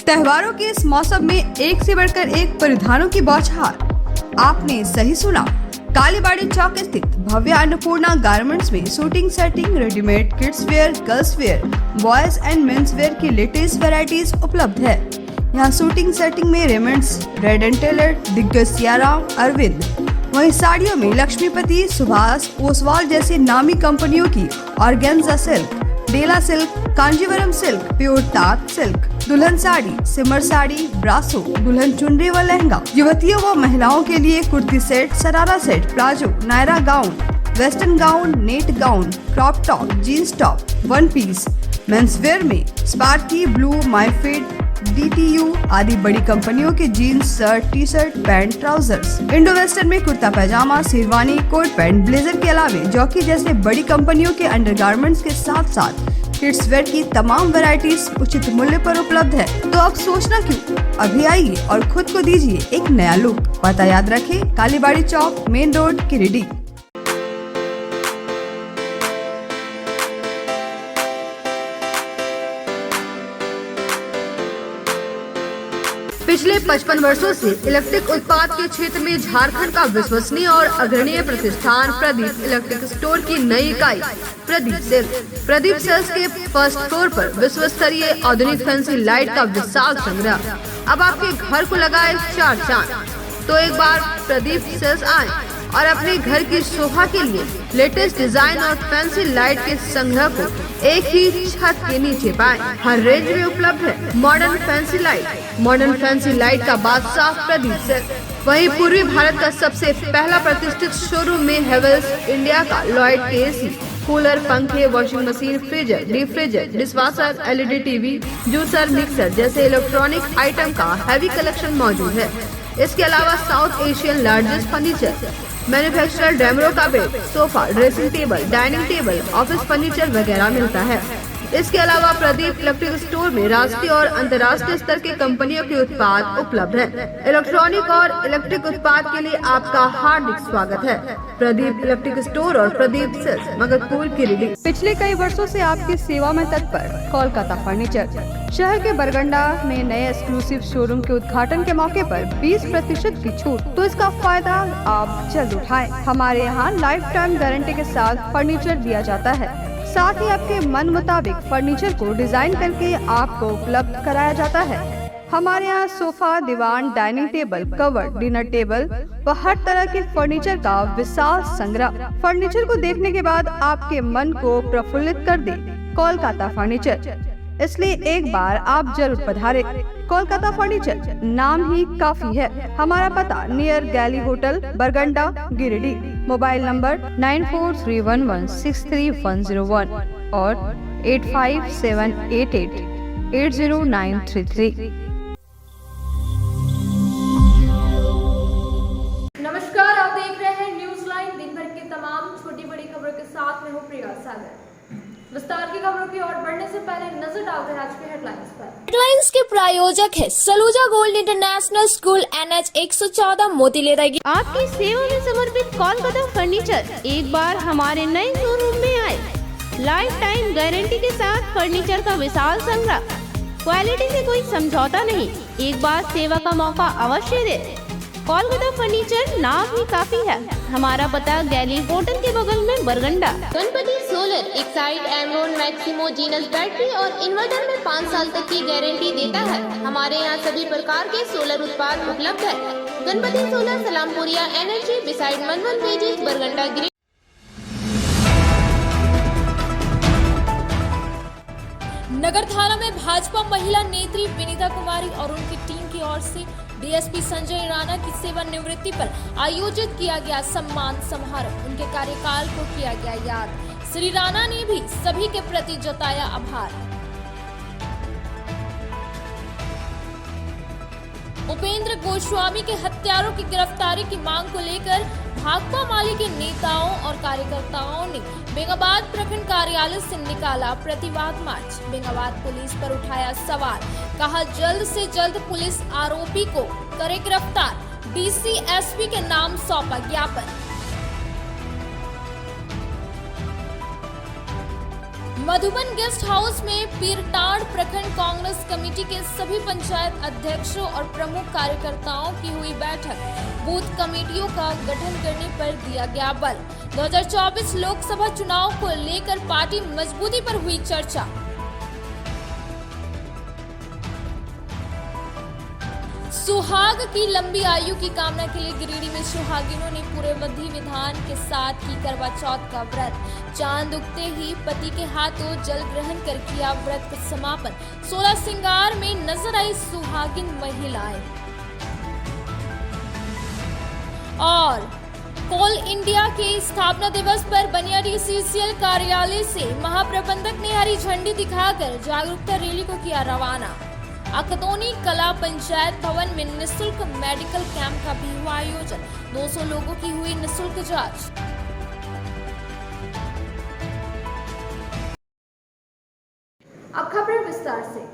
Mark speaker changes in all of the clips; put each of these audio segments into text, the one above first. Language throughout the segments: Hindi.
Speaker 1: त्योहारों के इस मौसम में एक से बढ़कर एक परिधानों की बौछार। आपने सही सुना, कालीबाड़ी चौक स्थित भव्य अन्नपूर्णा गारमेंट्स में suiting shirting, readymade kids wear, girls wear, boys and men's wear की लेटेस्ट वैरायटीज उपलब्ध है। यहाँ शूटिंग सेटिंग में रेमंड्स, रेड एंड टेलर, दिग्गज सियाराम, अरविंद, वहीं साड़ियों में लक्ष्मीपति, सुभाष, ओसवाल जैसी नामी कंपनियों की ऑर्गेन्जा सिल्क, डेला सिल्क, कांजीवरम सिल्क, प्योर तात सिल्क, दुल्हन साड़ी, सिमर साड़ी, ब्रासो, दुल्हन चुनरी व लहंगा, युवतियों व महिलाओं के लिए kurti set, sharara set, palazzo, Naira gown, western gown, net gown, crop top, jeans top, one piece, men's wear में स्पार्की, ब्लू, माईफिट, DTU आदि बड़ी कंपनियों के jeans, shirt, T shirt, pant, trousers, Indo western में kurta pyjama, sherwani, coat pant, blazer के अलावे जॉकी जैसे बड़ी कंपनियों के अंडरगारमेंट्स के साथ साथ किड्स वेयर की तमाम वैरायटीज उचित मूल्य पर उपलब्ध है। तो अब सोचना क्यों, अभी आइए और खुद को दीजिए एक नया लुक। पता याद रखें, कालीबाड़ी चौक, मेन रोड, गिरिडीह। पिछले 55 वर्षों से इलेक्ट्रिक उत्पाद के क्षेत्र में झारखंड का विश्वसनीय और अग्रणीय प्रतिष्ठान प्रदीप इलेक्ट्रिक स्टोर की नई इकाई प्रदीप सेल्स के फर्स्ट फ्लोर पर विश्व स्तरीय आधुनिक फैंसी लाइट का विशाल संग्रह। अब आपके घर को लगाए 4 चांद। तो एक बार प्रदीप सेल्स आए और अपने घर की शोभा के लिए लेटेस्ट डिजाइन और फैंसी लाइट के संग्रह को एक ही छत के नीचे पाएं। हर रेंज में उपलब्ध है मॉडर्न फैंसी लाइट का बादशाह प्रदीप सेल्स। वहीं पूर्वी भारत का सबसे पहला प्रतिष्ठित शोरूम में हेवेल्स इंडिया का लॉयड के एसी, कूलर, पंखे, washing machine, freezer, deep freezer, dishwasher, LED TV, juicer, mixer जैसे इलेक्ट्रॉनिक आइटम का हैवी कलेक्शन मौजूद है। इसके अलावा South Asian largest furniture manufacturer Damro का bed, sofa, dressing table, dining table, office furniture वगैरह मिलता है। इसके अलावा प्रदीप इलेक्ट्रिक स्टोर में राष्ट्रीय और अंतर्राष्ट्रीय स्तर के कंपनियों के उत्पाद उपलब्ध हैं। इलेक्ट्रॉनिक और इलेक्ट्रिक उत्पाद के लिए आपका हार्दिक स्वागत है। प्रदीप इलेक्ट्रिक स्टोर और प्रदीप सेल्स, मगरपुर, गिरिडीह। पिछले कई वर्षों से आपकी सेवा में तत्पर कोलकाता फर्नीचर। शहर के बरगंडा में नए एक्सक्लूसिव शोरूम के उद्घाटन के मौके पर 20% की छूट, तो इसका फायदा आप जल्द उठाएं। हमारे यहाँ लाइफ टाइम गारंटी के साथ फर्नीचर दिया जाता है। साथ ही आपके मन मुताबिक फर्नीचर को डिजाइन करके आपको उपलब्ध कराया जाता है। हमारे यहाँ sofa, divan, dining table, cover, dinner table व हर तरह के फर्नीचर का विशाल संग्रह। फर्नीचर को देखने के बाद आपके मन को प्रफुल्लित कर दे कोलकाता फर्नीचर, इसलिए एक बार आप जरूर पधारें। कोलकाता फर्नीचर नाम ही काफी है। हमारा पता नियर गैली होटल, बरगंडा, गिरिडीह। मोबाइल नंबर 9431163101 और 8578880933।
Speaker 2: नमस्कार, आप देख रहे हैं न्यूज लाइन। दिन भर की तमाम छोटी बड़ी खबरों के साथ में हूँ प्रिया सागर। विस्तार की खबरों की ओर बढ़ने से पहले नजर डालते हैं आज के हेडलाइंस पर।
Speaker 3: हेडलाइंस के प्रायोजक है Saluja gold international school, NH 114, मोतीलेरा।
Speaker 4: आपकी सेवा में समर्पित कोलकाता फर्नीचर एक बार हमारे नए शोरूम में आए। लाइफ टाइम गारंटी के साथ फर्नीचर का विशाल संग्रह, क्वालिटी से कोई समझौता नहीं। एक बार सेवा का मौका अवश्य दे। कोलकाता फर्नीचर नाम ही काफी है। हमारा पता गैली होटल के बगल में, बरगंडा।
Speaker 3: गणपति सोलर एक side Amaron Maximo genus battery और इन्वर्टर में 5 साल तक की गारंटी देता है। हमारे यहाँ सभी प्रकार के सोलर उत्पाद उपलब्ध है। Ganpati solar, Salampuria energy, beside मनवन पेजेस, बरगंडा, गिरिडीह। नगर थाना में भाजपा महिला नेत्री विनीता कुमारी और उनकी टीम की ओर से DSP संजय राणा की सेवानिवृत्ति पर आयोजित किया गया सम्मान समारोह। उनके कार्यकाल को किया गया याद। श्री राणा ने भी सभी के प्रति जताया आभार। उपेंद्र गोस्वामी के हत्यारों की गिरफ्तारी की मांग को लेकर भाकपा माले के नेताओं और कार्यकर्ताओं ने बेंगाबाद प्रखंड कार्यालय से निकाला प्रतिवाद मार्च। बेंगाबाद पुलिस पर उठाया सवाल, कहा जल्द से जल्द पुलिस आरोपी को करे गिरफ्तार। DC SP के नाम सौंपा ज्ञापन। मधुबन गेस्ट हाउस में पीरटांड प्रखंड कांग्रेस कमेटी के सभी पंचायत अध्यक्षों और प्रमुख कार्यकर्ताओं की हुई बैठक। बूथ कमेटियों का गठन करने पर दिया गया बल। 2024 लोकसभा चुनाव को लेकर पार्टी मजबूती पर हुई चर्चा। सुहाग की लंबी आयु की कामना के लिए गिरिडीह में सुहागिनों ने पूरे विधि विधान के साथ की करवा चौथ का व्रत। चांद उगते ही पति के हाथों जल ग्रहण कर किया व्रत का समापन। 16 श्रृंगार में नजर आई सुहागिन महिलाएं। और कोल इंडिया के स्थापना दिवस पर बनियाडी CCL कार्यालय से महाप्रबंधक ने हरी झंडी दिखाकर जागरूकता रैली को किया रवाना। अकदोनी कला पंचायत भवन में निःशुल्क मेडिकल कैंप का भी हुआ आयोजन। 200 लोगों की हुई निःशुल्क जांच।
Speaker 2: अब खबरें विस्तार से।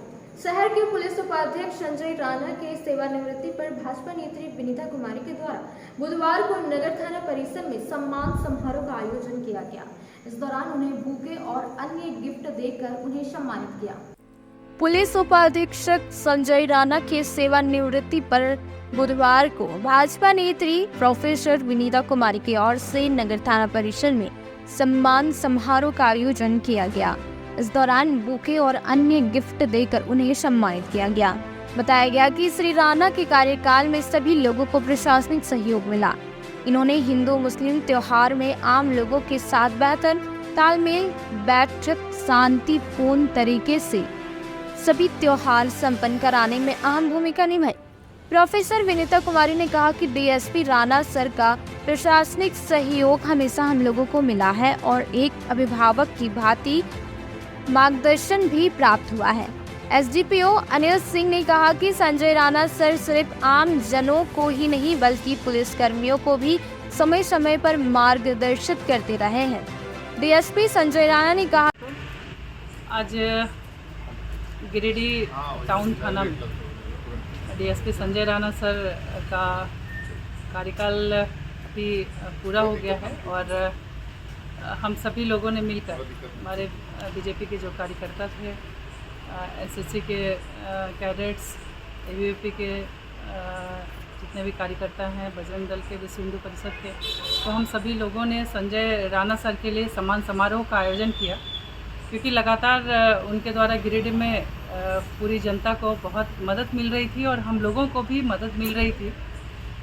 Speaker 2: शहर के पुलिस उपाध्यक्ष संजय राणा के सेवानिवृत्ति पर भाजपा नेत्री विनीता कुमारी के द्वारा बुधवार को नगर थाना परिसर में सम्मान समारोह का आयोजन किया गया। इस दौरान उन्हें बुके और अन्य गिफ्ट देकर उन्हें सम्मानित किया।
Speaker 5: पुलिस उपाधीक्षक संजय राणा के सेवानिवृत्ति पर बुधवार को भाजपा नेत्री प्रोफेसर विनीता कुमारी की ओर से नगर थाना परिसर में सम्मान समारोह का आयोजन किया गया। इस दौरान बुके और अन्य गिफ्ट देकर उन्हें सम्मानित किया गया। बताया गया कि श्री राणा के कार्यकाल में सभी लोगों को प्रशासनिक सहयोग मिला। इन्होंने हिंदू मुस्लिम त्योहार में आम लोगों के साथ बेहतर तालमेल बैठक शांतिपूर्ण तरीके से सभी त्योहार संपन्न कराने में अहम भूमिका निभाई। प्रोफेसर विनीता कुमारी ने कहा कि DSP राणा सर का प्रशासनिक सहयोग हमेशा हम लोगों को मिला है और एक अभिभावक की भांति मार्गदर्शन भी प्राप्त हुआ है। SDPO अनिल सिंह ने कहा कि संजय राणा सर सिर्फ आम जनों को ही नहीं बल्कि पुलिस कर्मियों को भी समय समय पर मार्गदर्शित करते रहे हैं। DSP संजय राणा ने कहा,
Speaker 6: आज गिरिडीह टाउन थाना DSP संजय राणा सर का कार्यकाल अभी पूरा हो गया है और हम सभी लोगों ने मिलकर हमारे BJP के जो कार्यकर्ता थे, SSC के कैडेट्स, ABVP के जितने भी कार्यकर्ता हैं, बजरंग दल के, विश्व हिंदू परिषद के, तो हम सभी लोगों ने संजय राणा सर के लिए सम्मान समारोह का आयोजन किया, क्योंकि लगातार उनके द्वारा गिरिडीह में पूरी जनता को बहुत मदद मिल रही थी और हम लोगों को भी मदद मिल रही थी।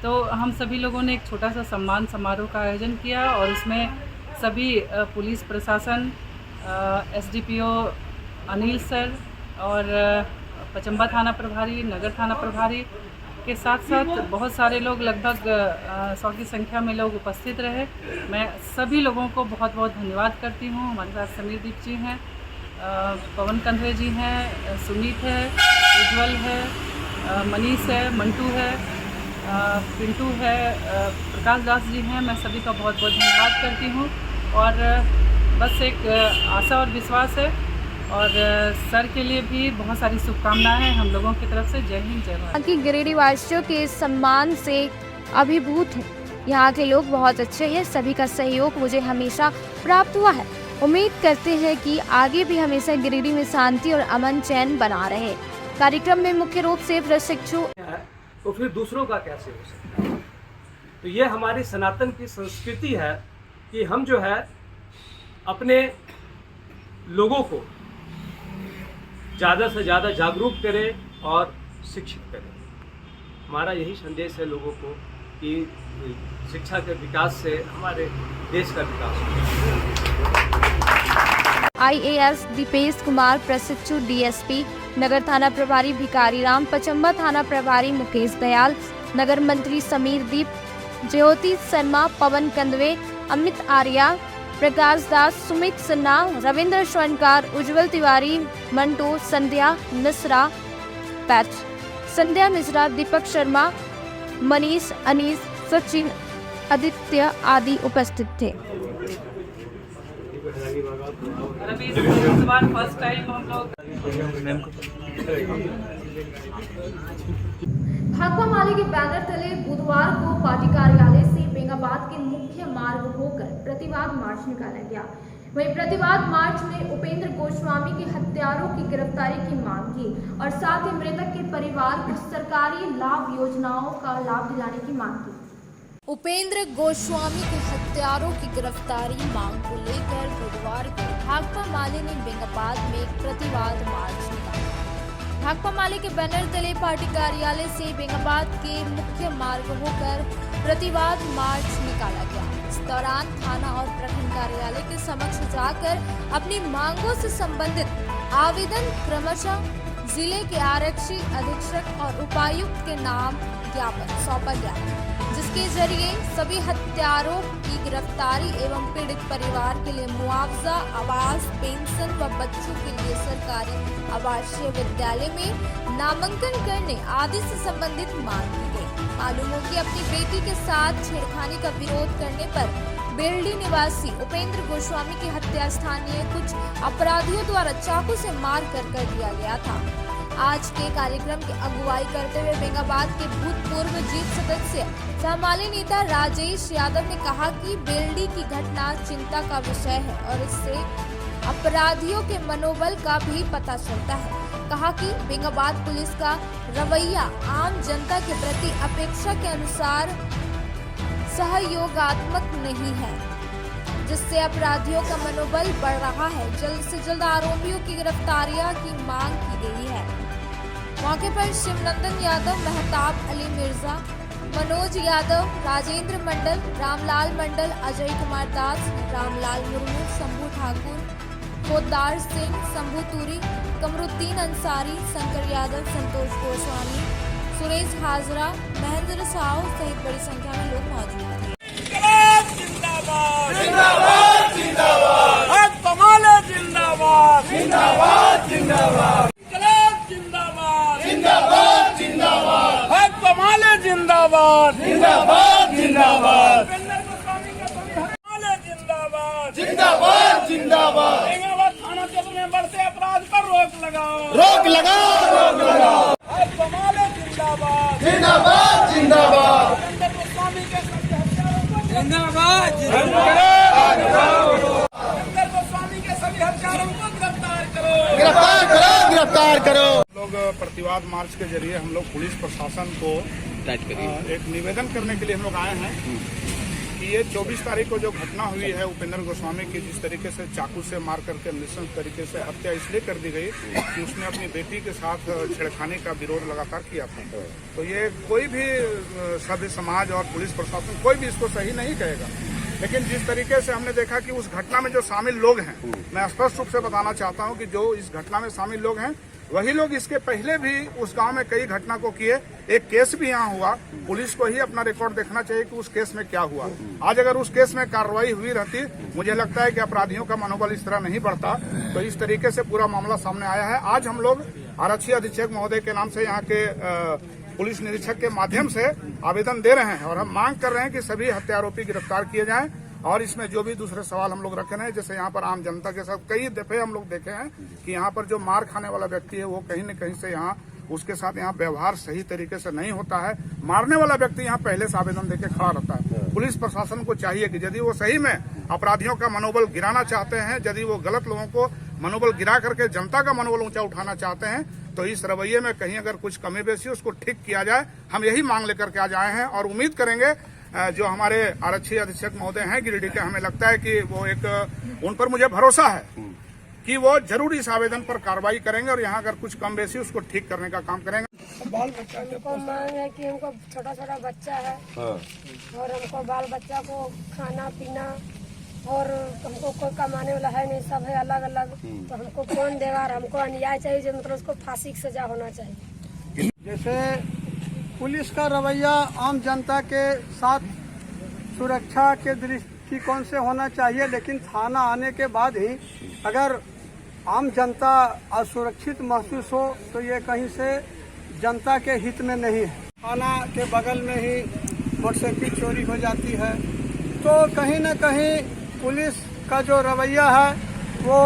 Speaker 6: तो हम सभी लोगों ने एक छोटा सा सम्मान समारोह का आयोजन किया और उसमें सभी पुलिस प्रशासन, SDPO अनिल सर और पचम्बा थाना प्रभारी, नगर थाना प्रभारी के साथ साथ बहुत सारे लोग, लगभग 100 की संख्या में लोग उपस्थित रहे। मैं सभी लोगों को बहुत बहुत धन्यवाद करती हूँ। हमारे साथ समीर दीप जी हैं, पवन कंधवे जी हैं, सुमित है, उज्जवल है, मनीष है, मंटू है, पिंटू है, प्रकाश दास जी हैं। मैं सभी का बहुत बहुत धन्यवाद करती हूँ और बस एक आशा और विश्वास है और सर के लिए भी बहुत सारी शुभकामनाएं हैं हम लोगों की तरफ से। जय हिंद, जय भारत।
Speaker 5: कि गिरिडीह वासियों के सम्मान से अभिभूत हूँ। यहाँ के लोग बहुत अच्छे हैं, सभी का सहयोग मुझे हमेशा प्राप्त हुआ है। उम्मीद करते हैं कि आगे भी हमेशा गिरिडीह में शांति और अमन चैन बना रहे। कार्यक्रम में मुख्य रूप से प्रशिक्षु
Speaker 7: तो फिर दूसरों का कैसे हो सकता है। तो ये हमारी सनातन की संस्कृति है कि हम जो है अपने लोगों को ज़्यादा से ज़्यादा जागरूक करें और शिक्षित करें। हमारा यही संदेश है लोगों को कि शिक्षा के विकास से हमारे देश का विकास हो।
Speaker 5: IAS दीपेश कुमार, प्रशिक्षु DSP, नगर थाना प्रभारी भिकारी राम, पचम्बा थाना प्रभारी मुकेश दयाल, नगर मंत्री समीर दीप, ज्योति शर्मा, पवन कंदवे, अमित आर्या, प्रकाश दास, सुमित सिन्हा, रविंद्र स्वर्णकार, उज्जवल तिवारी, मंटू, संध्या मिश्रा, पैच, संध्या मिश्रा, दीपक शर्मा, मनीष, अनीस, सचिन, आदित्य आदि उपस्थित थे।
Speaker 6: अभी इस बार फर्स्ट टाइम हम लोग
Speaker 2: भाकपा माले के बैनर तले बुधवार को पार्टी कार्यालय से बेंगाबाद के मुख्य मार्ग होकर प्रतिवाद मार्च निकाला गया। वहीं प्रतिवाद मार्च में उपेंद्र गोस्वामी के हत्यारों की गिरफ्तारी की मांग की और साथ ही मृतक के परिवार को सरकारी लाभ योजनाओं का लाभ दिलाने की मांग की।
Speaker 3: उपेंद्र गोस्वामी के हत्यारों की गिरफ्तारी मांग को लेकर बुधवार को भाकपा माले ने बेंगाबाद में एक प्रतिवाद मार्च निकाला। भाकपा माले के बैनर तले पार्टी कार्यालय से बेंगाबाद के मुख्य मार्ग होकर प्रतिवाद मार्च निकाला गया। इस दौरान थाना और प्रखंड कार्यालय के समक्ष जाकर अपनी मांगों से संबंधित आवेदन क्रमशः जिले के आरक्षी अधीक्षक और उपायुक्त के नाम ज्ञापन सौंपा गया, जिसके जरिए सभी हत्यारों की गिरफ्तारी एवं पीड़ित परिवार के लिए मुआवजा, आवास, पेंशन व बच्चों के लिए सरकारी आवासीय विद्यालय में नामांकन करने आदि से संबंधित मांग की गई। मालूम हो कि अपनी बेटी के साथ छेड़खानी का विरोध करने पर बेलडी निवासी उपेंद्र गोस्वामी की हत्या स्थानीय कुछ अपराधियों द्वारा चाकू से मार कर दिया गया था। आज के कार्यक्रम की अगुवाई करते हुए बेंगाबाद के भूतपूर्व जीत सदस्य समाले नेता राजेश यादव ने कहा कि बेलडी की घटना चिंता का विषय है और इससे अपराधियों के मनोबल का भी पता चलता है। कहा कि बेंगाबाद पुलिस का रवैया आम जनता के प्रति अपेक्षा के अनुसार सहयोगात्मक नहीं है, जिससे अपराधियों का मनोबल बढ़ रहा है। जल्द से जल्द आरोपियों की गिरफ्तारियां की मांग की गई है। मौके पर शिवनंदन यादव, महताब अली मिर्जा, मनोज यादव, राजेंद्र मंडल, रामलाल मंडल, अजय कुमार दास, रामलाल मुर्मू, शंभू ठाकुर, पोद्दार सिंह, शंभू तुरी, कमरुद्दीन अंसारी, शंकर यादव, संतोष गोस्वामी, सुरेश हाजरा, महेंद्र साहू सहित बड़ी संख्या में लोग मौजूद थे।
Speaker 8: जिंदाबाद जिंदाबाद जिंदाबाद कमाले जिंदाबाद जिंदाबाद जिंदाबाद जिंदाबाद जिंदाबाद जिंदाबाद कमाले जिंदाबाद जिंदाबाद जिंदाबाद कमाले जिंदाबाद जिंदाबाद जिंदाबाद बेंगाबाद थाना क्षेत्र में बढ़ते अपराध पर रोक लगाओ रोक लगाओ रोक लगाओ कमाले जिंदाबाद जिंदाबाद जिंदाबाद गोस्वामी के जिंदाबाद गोस्वामी के सभी हत्यारों को गिरफ्तार करो गिरफ्तार करो गिरफ्तार करो। लोग प्रतिवाद मार्च के जरिए हम लोग पुलिस प्रशासन को एक निवेदन करने के लिए हम लोग आए हैं कि ये 24 तारीख को जो घटना हुई है उपेंद्र गोस्वामी की, जिस तरीके से चाकू से मार करके नृशंस तरीके से हत्या इसलिए कर दी गई कि उसने अपनी बेटी के साथ छेड़खानी का विरोध लगातार किया था। तो ये कोई भी सभ्य समाज और पुलिस प्रशासन कोई भी इसको सही नहीं कहेगा, लेकिन जिस तरीके से हमने देखा कि उस घटना में जो शामिल लोग हैं, मैं स्पष्ट रूप से बताना चाहता हूं कि जो इस घटना में शामिल लोग हैं वही लोग इसके पहले भी उस गांव में कई घटना को किए। एक केस भी यहाँ हुआ, पुलिस को ही अपना रिकॉर्ड देखना चाहिए कि उस केस में क्या हुआ। आज अगर उस केस में कार्रवाई हुई रहती, मुझे लगता है कि अपराधियों का मनोबल इस तरह नहीं बढ़ता। तो इस तरीके से पूरा मामला सामने आया है। आज हम लोग आरक्षी अधीक्षक महोदय के नाम से यहाँ के पुलिस निरीक्षक के माध्यम से आवेदन दे रहे हैं और हम मांग कर रहे हैं कि सभी हत्यारोपी गिरफ्तार किए जाएं। और इसमें जो भी दूसरे सवाल हम लोग रखे हैं, जैसे यहाँ पर आम जनता के साथ कई दफे हम लोग देखे हैं कि यहाँ पर जो मार खाने वाला व्यक्ति है वो कहीं न कहीं से यहाँ उसके साथ यहाँ व्यवहार सही तरीके से नहीं होता है। मारने वाला व्यक्ति यहाँ पहले से आवेदन देके खड़ा रहता है। पुलिस प्रशासन को चाहिए कि यदि वो सही में अपराधियों का मनोबल गिराना चाहते हैं, यदि वो गलत लोगों को मनोबल गिरा करके जनता का मनोबल ऊंचा उठाना चाहते हैं, तो इस रवैये में कहीं अगर कुछ कमी बेसी उसको ठीक किया जाए। हम यही मांग लेकर के आज आए हैं और उम्मीद करेंगे जो हमारे आरक्षी अधीक्षक महोदय हैं गिरिडीह के, हमें लगता है कि वो एक उन पर मुझे भरोसा है कि वो जरूर इस आवेदन पर कार्रवाई करेंगे और यहाँ अगर कुछ कम बेसी उसको ठीक करने का काम करेंगे।
Speaker 9: बाल बच्चा हमको मांग है कि हमको छोटा छोटा बच्चा है और हमको बाल बच्चा को खाना पीना और हमको कोई कमाने वाला है नहीं, सब है अलग अलग। तो हमको कौन देगा? हमको अन्याय चाहिए, जो मतलब उसको फांसी की सजा होना चाहिए।
Speaker 10: जैसे पुलिस का रवैया आम जनता के साथ सुरक्षा के दृष्टिकोण से होना चाहिए, लेकिन थाना आने के बाद ही अगर आम जनता असुरक्षित महसूस हो तो ये कहीं से जनता के हित में नहीं है। थाना के बगल में ही मोटरसाइकिल चोरी हो जाती है, तो कहीं न कहीं पुलिस का जो रवैया है वो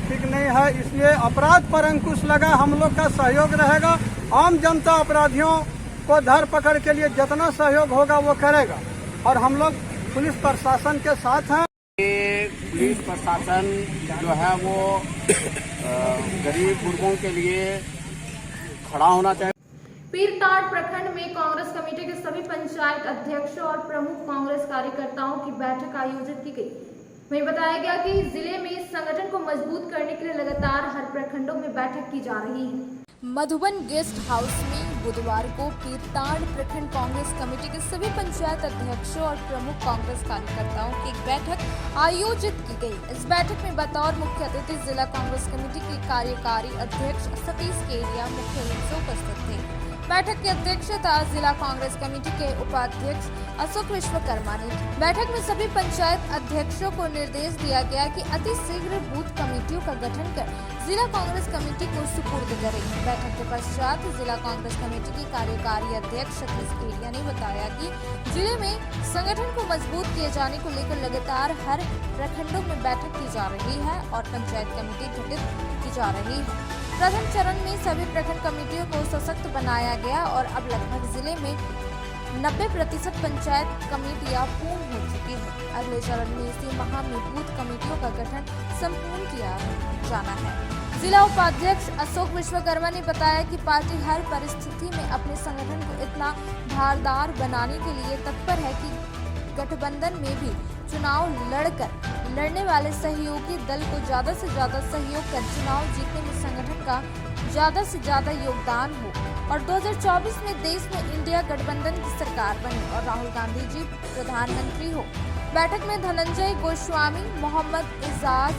Speaker 10: ठीक नहीं है। इसलिए अपराध पर अंकुश लगा, हम लोग का सहयोग रहेगा। आम जनता अपराधियों को धर पकड़ के लिए जितना सहयोग होगा वो करेगा और हम लोग पुलिस प्रशासन के साथ हैं।
Speaker 8: पुलिस प्रशासन जो है वो गरीब गुरबों के लिए खड़ा होना चाहिए।
Speaker 2: पीरटाट प्रखंड में कांग्रेस कमेटी के सभी पंचायत अध्यक्षों और प्रमुख कांग्रेस कार्यकर्ताओं की बैठक आयोजित की गई। वहीं बताया गया कि जिले में इस संगठन को मजबूत करने के लिए लगातार हर प्रखंडों में बैठक की जा रही है।
Speaker 3: मधुबन गेस्ट हाउस में बुधवार को पीरटाट प्रखंड कांग्रेस कमेटी के सभी पंचायत अध्यक्षों और प्रमुख कांग्रेस कार्यकर्ताओं की एक बैठक आयोजित की गई। इस बैठक में बतौर मुख्य अतिथि जिला कांग्रेस कमेटी के कार्यकारी अध्यक्ष सतीश केरिया मुख्य रूप से उपस्थित थे। बैठक की अध्यक्षता जिला कांग्रेस कमेटी के उपाध्यक्ष अशोक विश्वकर्मा ने। बैठक में सभी पंचायत अध्यक्षों को निर्देश दिया गया कि अति शीघ्र बूथ कमेटियों का गठन कर जिला कांग्रेस कमेटी को सुपुर्द करें। बैठक के पश्चात जिला कांग्रेस कमेटी की कार्यकारी अध्यक्ष सतीश केरिया ने बताया कि जिले में संगठन को मजबूत किए जाने को लेकर लगातार हर प्रखंडों में बैठक की जा रही है और पंचायत कमेटी गठित की जा रही है। प्रथम चरण में सभी प्रखंड कमेटियों को सशक्त बनाया गया और अब लगभग जिले में 90% पंचायत कमेटियां पूर्ण हो चुकी हैं। अगले चरण में इसी माह में बूथ कमेटियों का गठन संपूर्ण किया जाना है। जिला उपाध्यक्ष अशोक विश्वकर्मा ने बताया कि पार्टी हर परिस्थिति में अपने संगठन को इतना धारदार बनाने के लिए तत्पर है कि गठबंधन में भी चुनाव लड़ने वाले सहयोगी दल को ज्यादा से ज्यादा सहयोग कर चुनाव जीतने में संगठन का ज्यादा से ज्यादा योगदान हो और 2024 में देश में इंडिया गठबंधन की सरकार बने और राहुल गांधी जी प्रधानमंत्री हो। बैठक में धनंजय गोस्वामी, मोहम्मद इजाज,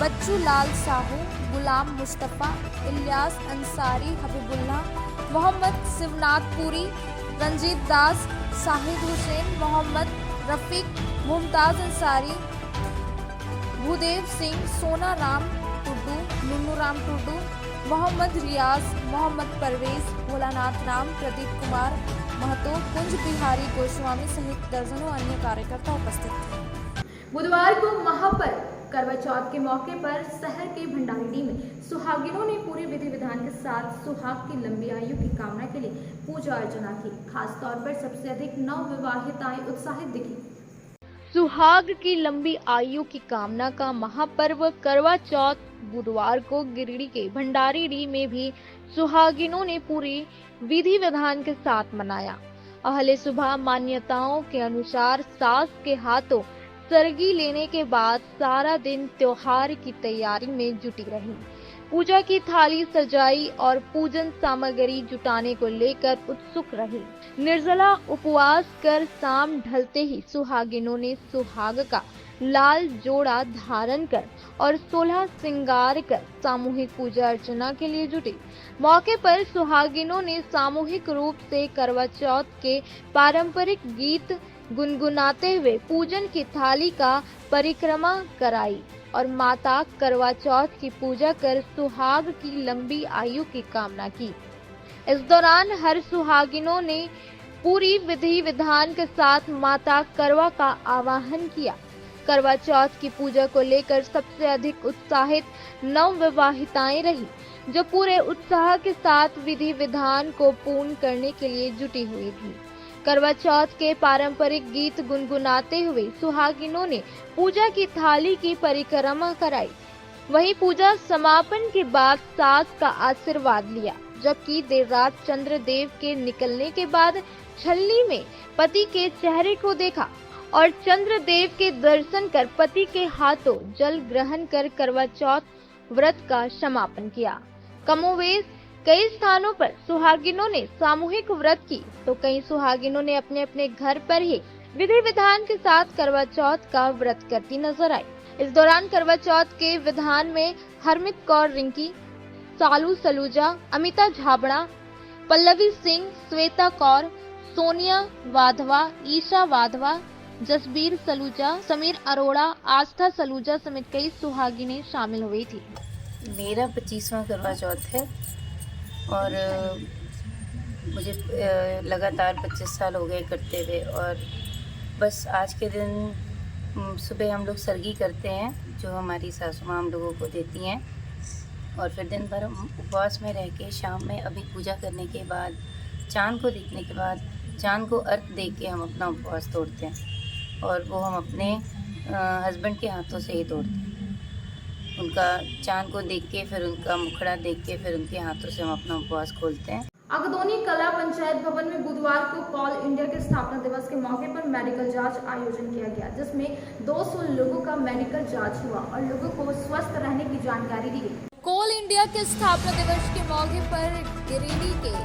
Speaker 3: बच्चू लाल साहू, गुलाम मुस्तफा, इलियास अंसारी, हबीबुल्लाह, मोहम्मद शिवनाथपुरी, रंजीत दास, शाहिद हुसैन, मोहम्मद रफीक, मुमताज अंसारी, भूदेव सिंह, सोना राम टुड्डू, नुन्नू राम टुड्डू, मोहम्मद रियाज, मोहम्मद परवेज, भोलानाथ राम, प्रदीप कुमार महतो, कुंज बिहारी गोस्वामी सहित दर्जनों अन्य कार्यकर्ता उपस्थित थे।
Speaker 2: बुधवार को महापर्व करवा चौथ के मौके पर शहर के भंडारीडी में सुहागिनों ने पूरी विधि विधान के साथ सुहाग की लंबी आयु की कामना के लिए पूजा अर्चना की। खास तौर पर सबसे अधिक नवविवाहिताएं उत्साहित दिखी।
Speaker 5: सुहाग की लंबी आयु की कामना का महापर्व करवा चौथ बुधवार को गिरिडीह के भंडारीडी में भी सुहागिनों ने पूरी विधि विधान के साथ मनाया। अहले सुबह मान्यताओं के अनुसार सास के हाथों सरगी लेने के बाद सारा दिन त्योहार की तैयारी में जुटी रही। पूजा की थाली सजाई और पूजन सामग्री जुटाने को लेकर उत्सुक रही। निर्जला उपवास कर शाम ढलते ही सुहागिनों ने सुहाग का लाल जोड़ा धारण कर और 16 श्रृंगार कर सामूहिक पूजा अर्चना के लिए जुटी। मौके पर सुहागिनों ने सामूहिक रूप से करवा चौथ के पारंपरिक गीत गुनगुनाते हुए पूजन की थाली का परिक्रमा कराई और माता करवा चौथ की पूजा कर सुहाग की लंबी आयु की कामना की। इस दौरान हर सुहागिनों ने पूरी विधि विधान के साथ माता करवा का आवाहन किया। करवा चौथ की पूजा को लेकर सबसे अधिक उत्साहित नवविवाहिताएं रही, जो पूरे उत्साह के साथ विधि विधान को पूर्ण करने के लिए जुटी हुई थी। करवा चौथ के पारंपरिक गीत गुनगुनाते हुए सुहागिनों ने पूजा की थाली की परिक्रमा कराई। वहीं पूजा समापन के बाद सास का आशीर्वाद लिया, जबकि देर रात चंद्रदेव के निकलने के बाद छलनी में पति के चेहरे को देखा और चंद्रदेव के दर्शन कर पति के हाथों जल ग्रहण कर करवा चौथ व्रत का समापन किया। कमोवेश कई स्थानों पर सुहागिनों ने सामूहिक व्रत की, तो कई सुहागिनों ने अपने अपने घर पर ही विधि विधान के साथ करवा चौथ का व्रत करती नजर आई। इस दौरान करवा चौथ के विधान में हरमित कौर रिंकी, सालू सलूजा, अमिता झाबड़ा, पल्लवी सिंह, श्वेता कौर, सोनिया वाधवा, ईशा वाधवा, जसबीर सलूजा, समीर अरोड़ा, आस्था सलूजा समेत कई सुहागिनें शामिल हुई थी।
Speaker 11: मेरा 25वां करवा चौथ है और मुझे लगातार 25 साल हो गए करते हुए, और बस आज के दिन सुबह हम लोग सरगी करते हैं जो हमारी सासू माँ हम लोगों को देती हैं, और फिर दिन भर उपवास में रह के शाम में अभी पूजा करने के बाद चाँद को देखने के बाद चाँद को अर्घ दे के हम अपना उपवास तोड़ते हैं और वो हम अपने हस्बैंड के हाथों से ही तोड़ते हैं। उनका चांद को देख के, फिर उनका मुखड़ा देख के, फिर उनके हाथों से हम अपना उपवास खोलते हैं।
Speaker 2: अगदोनी कला पंचायत भवन में बुधवार को कॉल इंडिया के स्थापना दिवस के मौके पर मेडिकल जांच आयोजन किया गया, जिसमें 200 लोगों का मेडिकल जांच हुआ और लोगों को स्वस्थ रहने की जानकारी दी गई।
Speaker 3: कोल इंडिया के स्थापना दिवस के मौके पर गिरिडीह के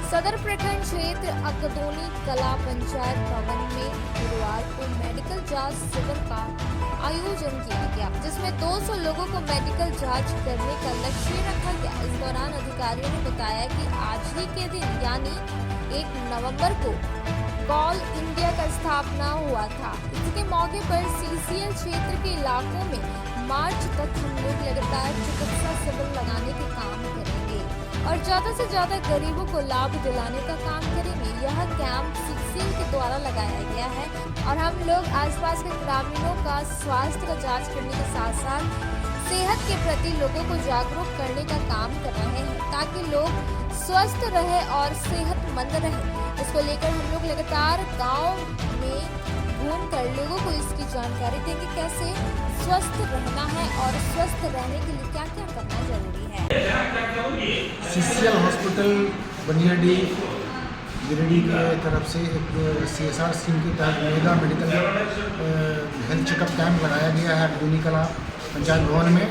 Speaker 3: सदर प्रखंड क्षेत्र अगदोनी कला पंचायत भवन में गुरुवार को मेडिकल जांच शिविर का आयोजन किया गया, जिसमें 200 लोगों को मेडिकल जांच करने का लक्ष्य रखा गया। इस दौरान अधिकारियों ने बताया कि आज ही के दिन यानी 1 नवंबर को कॉल इंडिया का स्थापना हुआ था। इसके मौके पर सीसीएल क्षेत्र के इलाकों में मार्च तक हम लोग लगातार चिकित्सा शिविर लगाने के काम करेंगे और ज्यादा से ज्यादा गरीबों को लाभ दिलाने का काम करेंगे। यह कैंप सीसीएल के द्वारा लगाया गया है और हम लोग आसपास के ग्रामीणों का स्वास्थ्य का जांच करने के साथ साथ सेहत के प्रति लोगों को जागरूक करने का काम कर रहे हैं, ताकि लोग स्वस्थ रहे और सेहतमंद रहे। इसको लेकर हम लोग लगातार गांव में घूमकर लोगों को इसकी जानकारी देंगे, कैसे स्वस्थ रहना है और स्वस्थ रहने के लिए क्या क्या करना जरूरी है।
Speaker 12: सीसीएल हॉस्पिटल बनियाडीह गिरिडीह के तरफ से एक CSR स्कीम के तहत mega medical health checkup camp लगाया गया है अगदोनी कला पंचायत भवन में।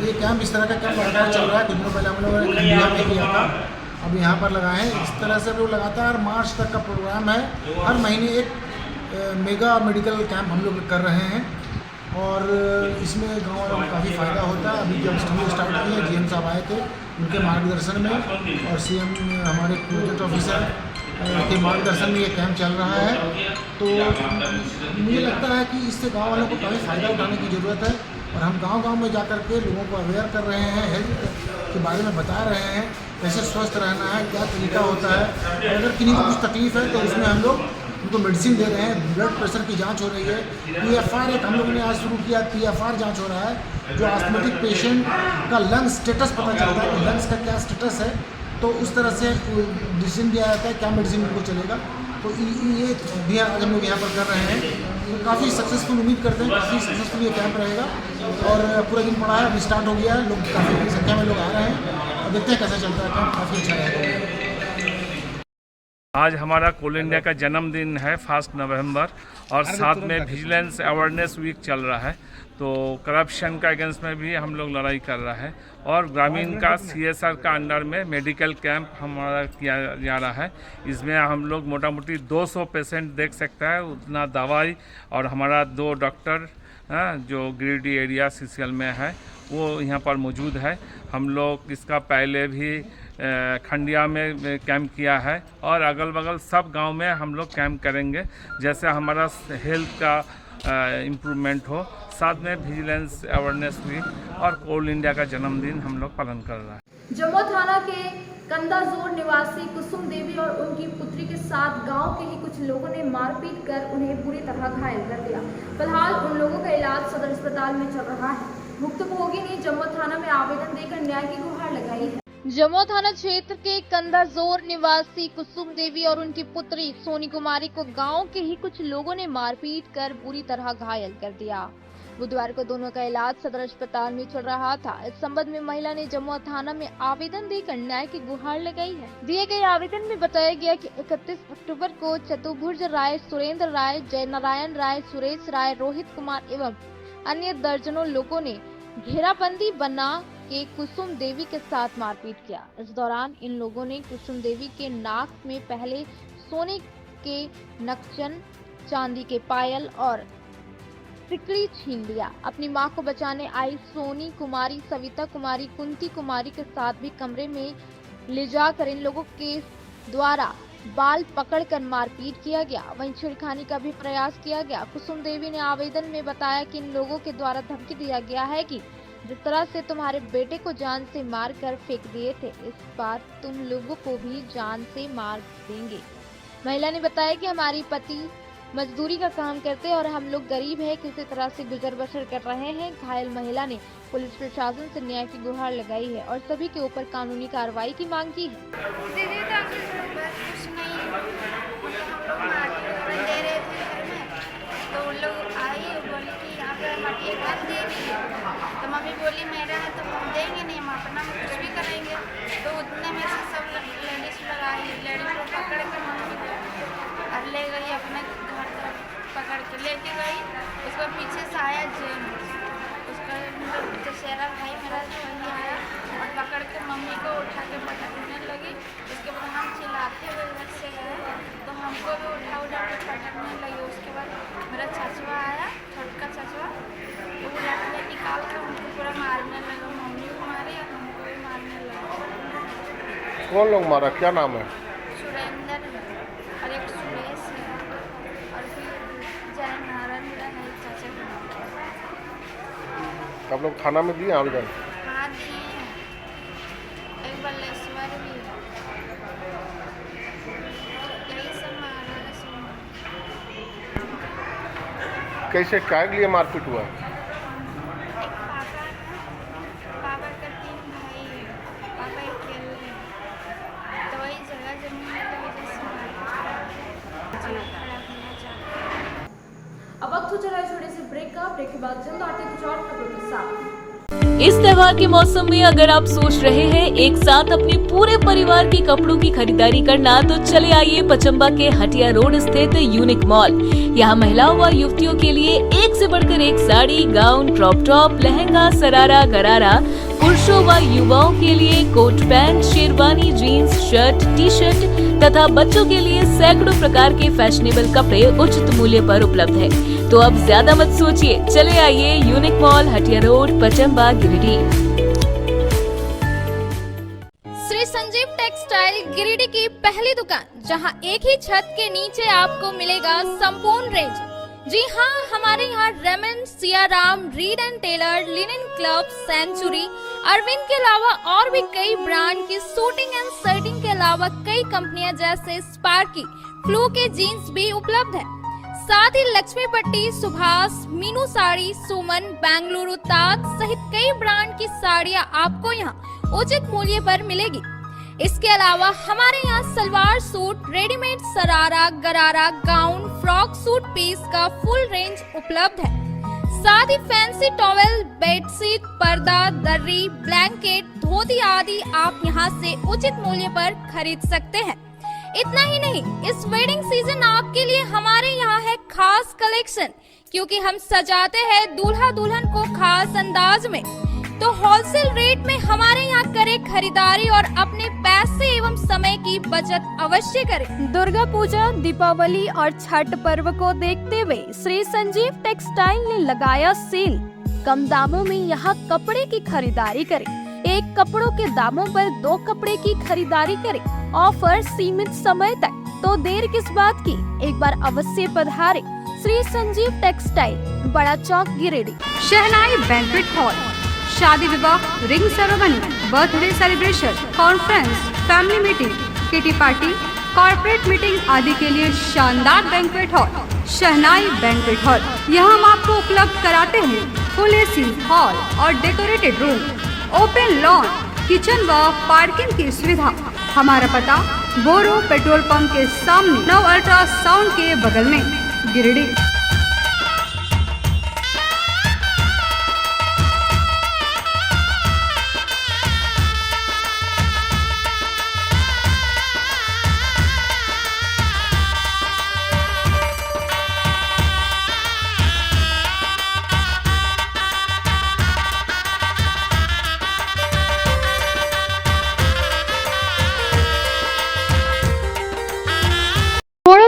Speaker 12: ये कैंप इस तरह का कैंप लगातार चल रहा है। कुछ दिनों पहले हम लोगों ने इंडिया में किया था, अब यहाँ पर लगाए हैं। इस तरह से लोग लगातार मार्च तक का प्रोग्राम है। हर महीने एक मेगा मेडिकल कैंप हम लोग कर रहे हैं और इसमें गाँव वालों को काफ़ी फ़ायदा होता है। अभी जब स्टार्ट किए GM साहब आए थे, उनके मार्गदर्शन में और CM हमारे प्रोजेक्ट ऑफिसर के मार्गदर्शन में ये कैंप चल रहा है। तो मुझे लगता है कि इससे गाँव वालों को काफ़ी फ़ायदा उठाने की ज़रूरत है और हम गांव-गांव में जाकर के लोगों को अवेयर कर रहे हैं, हेल्थ के बारे में बता रहे हैं, कैसे स्वस्थ रहना है, क्या तरीका होता है। और अगर किन्हीं को कुछ तकलीफ है तो उसमें हम लोग उनको मेडिसिन दे रहे हैं। ब्लड प्रेशर की जांच हो रही है। PFR एक हम लोगों ने आज शुरू किया, PFR जांच हो रहा है, जो आस्थमेटिक पेशेंट का लंग स्टेटस पता चलता है कि लंग्स का क्या स्टेटस है, तो उस तरह से डिसीजन दिया जाता है क्या मेडिसिन उनको चलेगा। तो ये भी आज हम लोग यहाँ पर कर रहे हैं, तो काफ़ी सक्सेसफुल उम्मीद करते हैं, काफ़ी सक्सेसफुल ये कैंप रहेगा और पूरा दिन पड़ा है, अभी स्टार्ट हो गया है, लोग काफ़ी संख्या में लोग आ रहे हैं और देखते हैं कैसा चलता है कैंप, काफ़ी अच्छा रहेगा।
Speaker 13: आज हमारा कोल इंडिया का जन्मदिन है 1 नवंबर और साथ में विजिलेंस अवेयरनेस वीक चल रहा है, तो करप्शन का अगेंस्ट में भी हम लोग लड़ाई कर रहा है और ग्रामीण का CSR का अंडर में मेडिकल कैंप हमारा किया जा रहा है। इसमें हम लोग मोटा मोटी 200 पेशेंट देख सकता है, उतना दवाई और हमारा 2 डॉक्टर जो गिरिडीह एरिया CCL में है वो यहाँ पर मौजूद है। हम लोग इसका पहले भी खंडिया में कैंप किया है और अगल बगल सब गांव में हम लोग कैंप करेंगे, जैसे हमारा हेल्थ का इम्प्रूवमेंट हो। साथ में विजिलेंस अवेयरनेस वीक और कोल इंडिया का जन्मदिन हम लोग पालन कर रहे हैं।
Speaker 2: जम्मू थाना के कंदाजोर निवासी कुसुम देवी और उनकी पुत्री के साथ गांव के ही कुछ लोगों ने मारपीट कर उन्हें बुरी तरह घायल कर दिया। फिलहाल उन लोगों का इलाज सदर अस्पताल में चल रहा है। भुक्तभोगी ने जम्मू थाना में आवेदन देकर न्याय की गुहार लगाई है।
Speaker 3: जम्मू थाना क्षेत्र के कंदाजोर निवासी कुसुम देवी और उनकी पुत्री सोनी कुमारी को गांव के ही कुछ लोगों ने मारपीट कर बुरी तरह घायल कर दिया। बुधवार को दोनों का इलाज सदर अस्पताल में चल रहा था। इस संबंध में महिला ने जम्मू थाना में आवेदन देकर न्याय की गुहार लगाई है। दिए गए आवेदन में बताया गया कि 31 अक्टूबर को चतुर्भुज राय, सुरेंद्र राय, जय नारायण राय, सुरेश राय, रोहित कुमार एवं अन्य दर्जनों लोगों ने घेराबंदी बना के कुसुम देवी के साथ मारपीट किया। इस दौरान इन लोगों ने कुसुम देवी के नाक में पहले सोने के नक्चन, चांदी के पायल और सिकड़ी छीन लिया। अपनी मां को बचाने आई सोनी कुमारी, सविता कुमारी, कुंती कुमारी के साथ भी कमरे में ले जाकर इन लोगों के द्वारा बाल पकड़कर मारपीट किया गया। वहीं छेड़खानी का भी प्रयास किया गया। कुसुम देवी ने आवेदन में बताया कि इन लोगों के द्वारा धमकी दिया गया है कि जिस तरह से तुम्हारे बेटे को जान से मार कर फेंक दिए थे, इस बार तुम लोगों को भी जान से मार देंगे। महिला ने बताया कि हमारी पति मजदूरी का काम करते हैं और हम लोग गरीब हैं, किसी तरह से गुजर बसर कर रहे हैं। घायल महिला ने पुलिस प्रशासन से न्याय की गुहार लगाई है और सभी के ऊपर कानूनी कार्रवाई की मांग की है।
Speaker 14: दीदी तो कुछ नहीं, हम लोग दे रहे थे घर में, लोग आई बोली कि यहाँ पर मटी एक गन दे दीजिए। तो मम्मी बोली मेरा है तो हम देंगे नहीं, हम अपना में कुछ भी करेंगे। तो उतने में से सब लेडीज लोग आई, लेडीज को पकड़ के मम्मी और ले गई अपने घर तक, पकड़ के लेके गई। उसको पीछे से आया जेल, उसका दशहरा भाई मेरा जो वही आया और पकड़ के मम्मी को उठा के पटकने लगी। उसके बाद हम चिल्लाते हुए घर से गए तो हमको भी उठा के पटकने लगी। उसके बाद मेरा चचवा आया, छोटका चचवा, तो वो लकड़ी निकाल कर हमको पूरा मारने लगा। मम्मी को मारे और हमको भी मारने लगा।
Speaker 15: कौन लोग मारा, क्या नाम है?
Speaker 14: सुरेंद्र और एक सुरेश है और फिर जय नारायण है चाचा का।
Speaker 15: आप लोग थाना में दिए आवेदन?
Speaker 14: हाँ दिए, एक बल्लेश्वर भी, यही सब मारा है।
Speaker 15: कैसे, क्या के लिए मारपीट हुआ?
Speaker 14: एक पापा का 3 भाई है, पापा अकेले हैं। तो वही जगह जमीन की वजह से खड़ा होना चाहते।
Speaker 2: अब वक्त हो चला है छोटे से ब्रेक का। ब्रेक के बाद जल्द आते कुछ और खबरों के साथ।
Speaker 16: इस त्योहार के मौसम में अगर आप सोच रहे हैं एक साथ अपने पूरे परिवार के कपड़ों की खरीदारी करना, तो चले आइए पचम्बा के हटिया रोड स्थित यूनिक मॉल। यहाँ महिलाओं व युवतियों के लिए एक से बढ़कर एक sari, gown, crop top, lehenga, sharara, gharara, पुरुषों व युवाओं के लिए coat pant, sherwani, jeans, shirt, T shirt तथा बच्चों के लिए सैकड़ों प्रकार के फैशनेबल कपड़े उचित मूल्य पर उपलब्ध है। तो अब ज्यादा मत सोचिए, चले आइए unique mall, Hatia road, Pachamba, Giridih.
Speaker 3: Shri Sanjeev textile Giridih की पहली दुकान, जहां एक ही छत के नीचे आपको मिलेगा संपूर्ण रेंज। जी हाँ, हमारे यहाँ Raymond, Siyaram, Reid and Taylor, Linen Club, Century, Arvind के अलावा और भी कई ब्रांड की शूटिंग एंड शर्टिंग के अलावा कई कंपनियां जैसे स्पार्की, फ्लू के जीन्स भी उपलब्ध है। साथ ही लक्ष्मी पट्टी, सुभाष, मीनू साड़ी, सुमन, बेंगलुरु ताज सहित कई ब्रांड की साड़ियां आपको यहाँ उचित मूल्य पर मिलेगी। इसके अलावा हमारे यहाँ सलवार सूट, रेडीमेड सरारा, गरारा, गाउन, फ्रॉक सूट पीस का फुल रेंज उपलब्ध है। साथ ही फैंसी टॉवेल, बेडशीट, पर्दा, दर्री, ब्लैंकेट, धोती आदि आप यहाँ से उचित मूल्य पर खरीद सकते हैं। इतना ही नहीं, इस वेडिंग सीजन आपके लिए हमारे यहाँ है खास कलेक्शन, क्योंकि हम सजाते हैं दूल्हा दुल्हन को खास अंदाज में। तो होलसेल रेट में हमारे यहाँ करें खरीदारी और अपने पैसे एवं समय की बचत अवश्य करें।
Speaker 5: दुर्गा पूजा, दीपावली और छठ पर्व को देखते हुए श्री संजीव टेक्सटाइल ने लगाया सेल। कम दामों में यहाँ कपड़े की खरीदारी करें। एक कपड़ों के दामों पर 2 कपड़े की खरीदारी करें। ऑफर सीमित समय तक, तो देर किस बात की, एक बार अवश्य पधारें। श्री संजीव टेक्सटाइल, बड़ा चौक, गिरिडीह।
Speaker 1: शहनाई बैंक्वेट हॉल, शादी विवाह, ring ceremony, birthday celebration, conference, family meeting, kitty party, corporate meeting आदि के लिए शानदार बैंक्वेट हॉल शहनाई बैंक्वेट हॉल। यहाँ हम आपको उपलब्ध कराते हैं फुल एसी हॉल और decorated room, open lawn, kitchen व पार्किंग की सुविधा। हमारा पता बोरो पेट्रोल पंप के सामने, नव अल्ट्रासाउंड के बगल में, गिरिडीह।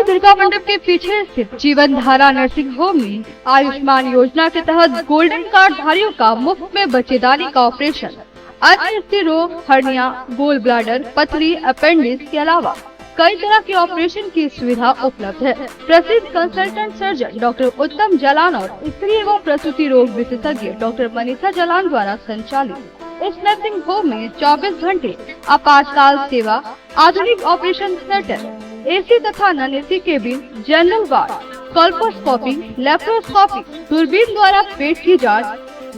Speaker 1: दुर्गा मंडप के पीछे स्थित जीवन धारा नर्सिंग होम में आयुष्मान योजना के तहत गोल्डन कार्ड धारियों का मुफ्त में बच्चेदानी का ऑपरेशन, अन्य स्थिर रोग, हर्निया, गोल ब्लाडर, पथरी, अपेंडिक्स के अलावा कई तरह के ऑपरेशन की सुविधा उपलब्ध है। प्रसिद्ध कंसल्टेंट सर्जन डॉक्टर उत्तम जलान और स्त्री एवं प्रसूति रोग विशेषज्ञ डॉक्टर मनीषा जलान द्वारा संचालित इस नर्सिंग होम में 24 घंटे आपातकाल सेवा, आधुनिक ऑपरेशन थिएटर, एसी तथा non AC cabin, general ward, colposcopy, laparoscopy, दूरबीन द्वारा पेट की जांच,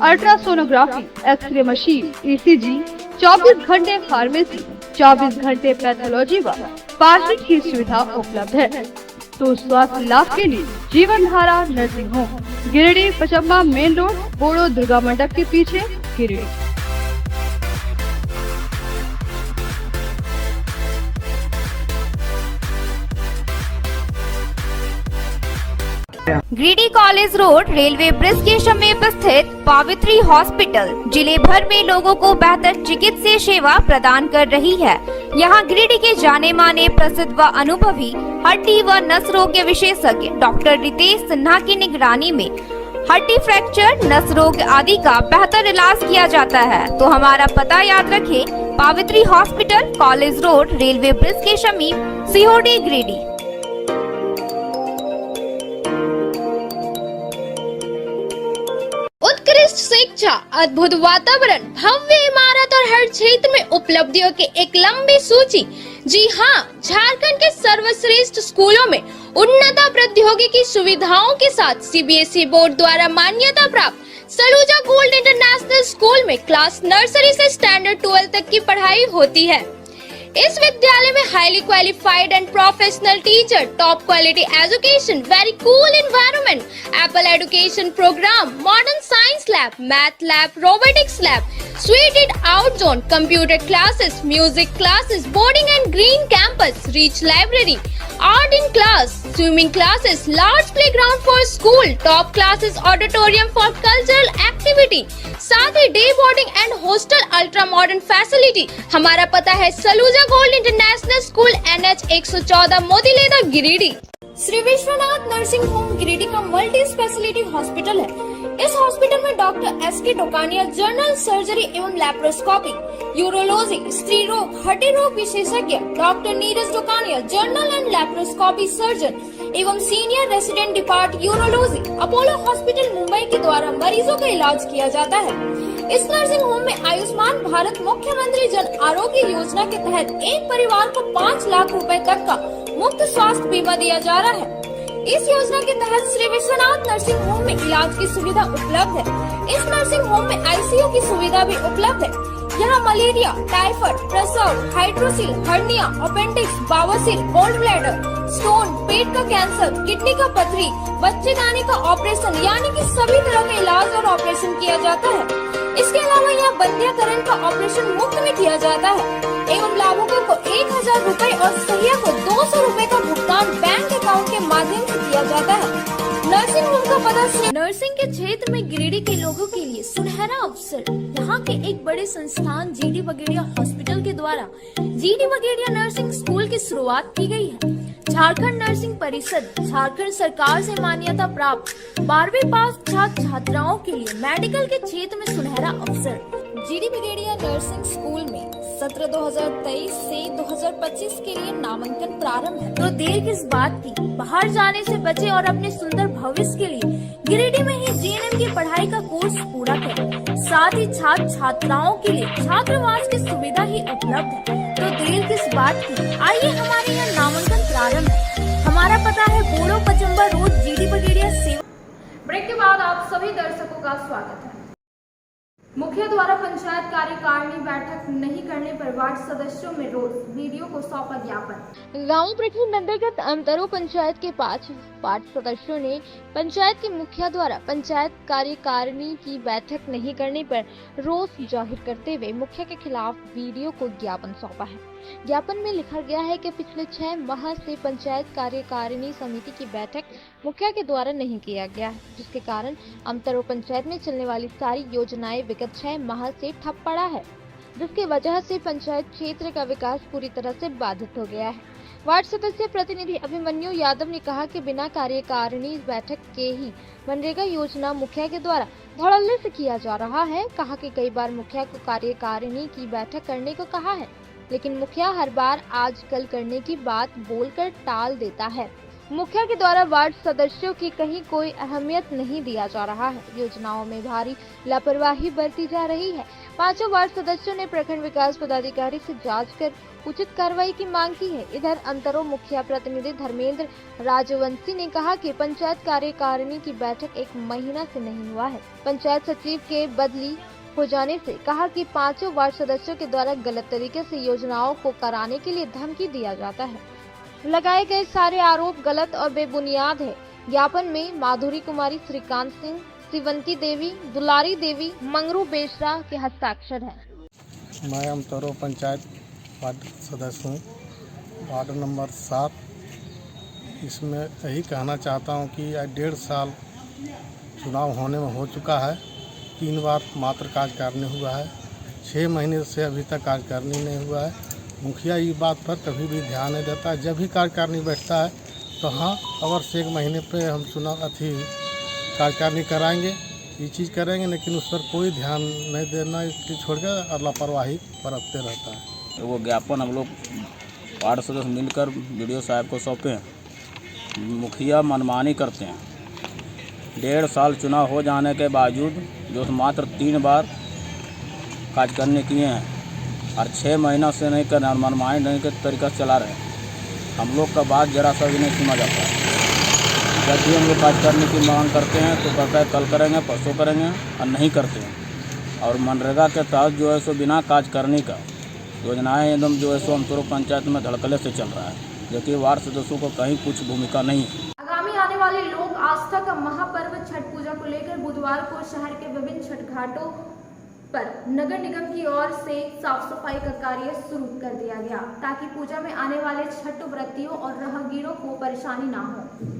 Speaker 1: अल्ट्रासोनोग्राफी, एक्सरे मशीन, ईसीजी, 24 घंटे फार्मेसी, 24 घंटे पैथोलॉजी व पार्किंग की सुविधा उपलब्ध है।
Speaker 17: तो स्वास्थ्य लाभ के लिए Jeevan Dhara nursing home, Giridih Pachamba main road, Bodo Durga Mandap के पीछे, Giridih.
Speaker 18: Giridih college road railway bridge के समीप स्थित पावित्री हॉस्पिटल जिले भर में लोगों को बेहतर चिकित्सीय सेवा प्रदान कर रही है। यहां गिरिडीह के जाने माने प्रसिद्ध व अनुभवी हड्डी व नस रोग के विशेषज्ञ डॉक्टर रितेश सिन्हा की निगरानी में हड्डी फ्रैक्चर, नस रोग आदि का बेहतर इलाज किया जाता है। तो हमारा पता याद रखें, Pavitri hospital, college road, railway bridge के समीप, सीहोडी, गिरिडीह।
Speaker 2: उत्कृष्ट शिक्षा, अद्भुत वातावरण, भव्य इमारत और हर क्षेत्र में उपलब्धियों की एक लंबी सूची। जी हाँ, झारखंड के सर्वश्रेष्ठ स्कूलों में उन्नत प्रौद्योगिकी सुविधाओं के साथ सीबीएसई बोर्ड द्वारा मान्यता प्राप्त सलूजा गोल्ड इंटरनेशनल स्कूल में क्लास नर्सरी से स्टैंडर्ड 12 तक की पढ़ाई होती है। इस विद्यालय में highly qualified and professional teacher, top quality education, very cool environment, Apple education program, modern science lab, math lab, robotics lab, suited out zone, computer classes, music classes, boarding and green campus, rich library, art in class, swimming classes, large playground for school, top classes, auditorium for cultural activity, साथ ही day boarding and hostel ultra modern facility. हमारा पता है Saluja gold international school, NH 114, Motileda, Giridih. Shri Vishwanath nursing home Giridih का मल्टी स्पेशलिटी हॉस्पिटल है। इस हॉस्पिटल में doctor SK Tokania general surgery एवं लैप्रोस्कोपी, यूरोलॉजी, स्त्री रोग, हड्डी रोग विशेषज्ञ, doctor Neeraj Tokania general and laparoscopy surgeon एवं senior resident depart urology, Apollo hospital Mumbai के द्वारा मरीजों का इलाज किया जाता है। इस नर्सिंग होम में आयुष्मान भारत मुख्यमंत्री जन आरोग्य योजना के तहत एक परिवार को 5 लाख रुपए तक का मुफ्त स्वास्थ्य बीमा दिया जा रहा है। इस योजना के तहत श्री विश्वनाथ नर्सिंग होम में इलाज की सुविधा उपलब्ध है। इस नर्सिंग होम में ICU की सुविधा भी उपलब्ध है। यहाँ मलेरिया, टाइफाइड, प्रसव, हाइड्रोसिल, हर्निया, अपेंडिक्स, बवासीर, गोल्ड ब्लैडर, स्टोन, पेट का कैंसर, किडनी का पथरी, बच्चेदानी का ऑपरेशन यानी कि सभी तरह का इलाज और ऑपरेशन किया जाता है। इसके अलावा यहाँ बंध्याकरण का ऑपरेशन मुफ्त में किया जाता है एवं लाभुकों को 1000 रुपए और सहिया को 200 रुपए का भुगतान बैंक अकाउंट के माध्यम से किया जाता है। नर्सिंग होम का पता नर्सिंग के क्षेत्र में गिरिडीह के लोगों के लिए सुनहरा अवसर। यहाँ के एक बड़े संस्थान GD बगेड़िया हॉस्पिटल के द्वारा GD बगेड़िया नर्सिंग स्कूल की शुरुआत की गई है। झारखंड नर्सिंग परिषद, झारखंड सरकार से मान्यता प्राप्त 12वीं पास छात्र छात्राओं के लिए मेडिकल के क्षेत्र में सुनहरा अवसर। GD बगेड़िया नर्सिंग स्कूल में सत्र 2023 से 2025 के लिए नामांकन प्रारंभ है। तो देर किस बात की, बाहर जाने से बचे और अपने सुंदर भविष्य के लिए गिरिडीह में ही GNM की पढ़ाई का कोर्स पूरा करें। साथ ही छात्र छात्राओं के लिए छात्रावास की सुविधा ही उपलब्ध है। तो देर किस बात की, आइए हमारे यहाँ नामांकन प्रारंभ है। हमारा पता है बोड़ो पचम्बा रोड, GD बगेड़िया सेवा। ब्रेक के बाद आप सभी दर्शकों का स्वागत है। मुखिया द्वारा पंचायत कार्यकारिणी बैठक नहीं करने पर वार्ड सदस्यों में रोष, वीडियो को सौंपा ज्ञापन।
Speaker 5: गांव प्रखंड अंतर्गत अमतरो पंचायत के 5 वार्ड सदस्यों ने पंचायत के मुखिया द्वारा पंचायत कार्यकारिणी की बैठक नहीं करने पर रोष जाहिर करते हुए मुखिया के खिलाफ वीडियो को ज्ञापन सौंपा है। ज्ञापन में लिखा गया है कि पिछले 6 माह से पंचायत कार्यकारिणी समिति की बैठक मुखिया के द्वारा नहीं किया गया है, जिसके कारण अमतरो पंचायत में चलने वाली सारी योजनाएं विगत 6 माह से ठप पड़ा है, जिसकी वजह से पंचायत क्षेत्र का विकास पूरी तरह से बाधित हो गया है। वार्ड सदस्य प्रतिनिधि अभिमन्यु यादव ने कहा कि बिना कार्यकारिणी बैठक के ही मनरेगा योजना मुखिया के द्वारा धड़ल्ले से किया जा रहा है। कहा कि कई बार मुखिया को कार्यकारिणी की बैठक करने को कहा है, लेकिन मुखिया हर बार आज कल करने की बात बोलकर टाल देता है। मुखिया के द्वारा वार्ड सदस्यों की कहीं कोई अहमियत नहीं दिया जा रहा है। योजनाओं में भारी लापरवाही बरती जा रही है। 5 वार्ड सदस्यों ने प्रखंड विकास पदाधिकारी से जांच कर उचित कार्रवाई की मांग की है। इधर अंतरो मुखिया प्रतिनिधि धर्मेंद्र राजवंशी ने कहा कि पंचायत कार्यकारिणी की बैठक 1 महीना से नहीं हुआ है। पंचायत सचिव के बदली हो जाने से कहा कि 5 वार्ड सदस्यों के द्वारा गलत तरीके से योजनाओं को कराने के लिए धमकी दिया जाता है। लगाए गए सारे आरोप गलत और बेबुनियाद है। ज्ञापन में माधुरी कुमारी, श्रीकांत सिंह, शिवंती देवी, दुलारी देवी, मंगरू बेसरा के हस्ताक्षर हैं।
Speaker 12: मैं अमतरो पंचायत वार्ड सदस्य हूँ, वार्ड नंबर 7। इसमें यही कहना चाहता हूँ कि 1.5 साल चुनाव होने में हो चुका है। 3 बार मात्र कार्यकारिणी हुआ है। 6 महीने से अभी तक कार्यकारिणी नहीं हुआ है। मुखिया इस बात पर कभी भी ध्यान नहीं देता है। जब भी कार्यकारिणी बैठता है तो हाँ अवश्य 1 महीने पे हम चुनाव कार्यकारिणी कराएंगे, ये चीज़ करेंगे, लेकिन उस पर कोई ध्यान नहीं देना, इसकी छोड़कर और लापरवाही बरतते रहता है।
Speaker 19: तो वो ज्ञापन हम लोग वार्ड सदस्य मिलकर वीडियो साहब को सौंपे हैं। मुखिया मनमानी करते हैं। 1.5 साल चुनाव हो जाने के बावजूद जो मात्र 3 बार कार्यकारिणी किए हैं और 6 महीना से नहीं कर मनमानी नहीं के तरीका से चला रहे हैं। हम लोग का बात जरा सा भी नहीं सुना जाता है। जब भी हम लोग कार्यकारिणी की मांग करते हैं तो कहता है कल करेंगे, परसों करेंगे, और नहीं करते हैं। और मनरेगा के तहत जो है सो बिना कार्यकारिणी का योजनाएं एकदम जो है सो अमतरो पंचायत में धड़कले से चल रहा है, जबकि वार्ड सदस्यों को कहीं कुछ भूमिका नहीं है।
Speaker 2: आगामी आने वाले लोक आस्था का महापर्व छठ पूजा को लेकर बुधवार को शहर के विभिन्न छठ घाटों पर नगर निगम की ओर से साफ सफाई का कार्य शुरू कर दिया गया, ताकि पूजा में आने वाले छठ व्रतियों और राहगीरों को परेशानी ना हो।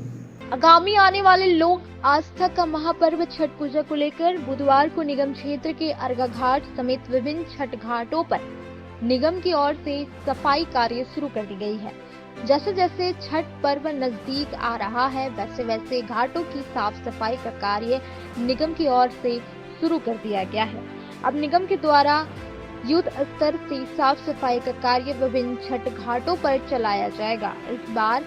Speaker 5: आगामी आने वाले लोक आस्था का महापर्व छठ पूजा को लेकर बुधवार को निगम क्षेत्र के अर्घा घाट समेत विभिन्न छठ घाटों पर निगम की ओर से सफाई कार्य शुरू कर दी गई है। जैसे जैसे छठ पर्व नजदीक आ रहा है, वैसे वैसे घाटों की साफ सफाई का कार्य निगम की ओर से शुरू कर दिया गया है। अब निगम के द्वारा युद्ध स्तर से साफ सफाई का कार्य विभिन्न छठ घाटों पर चलाया जाएगा। इस बार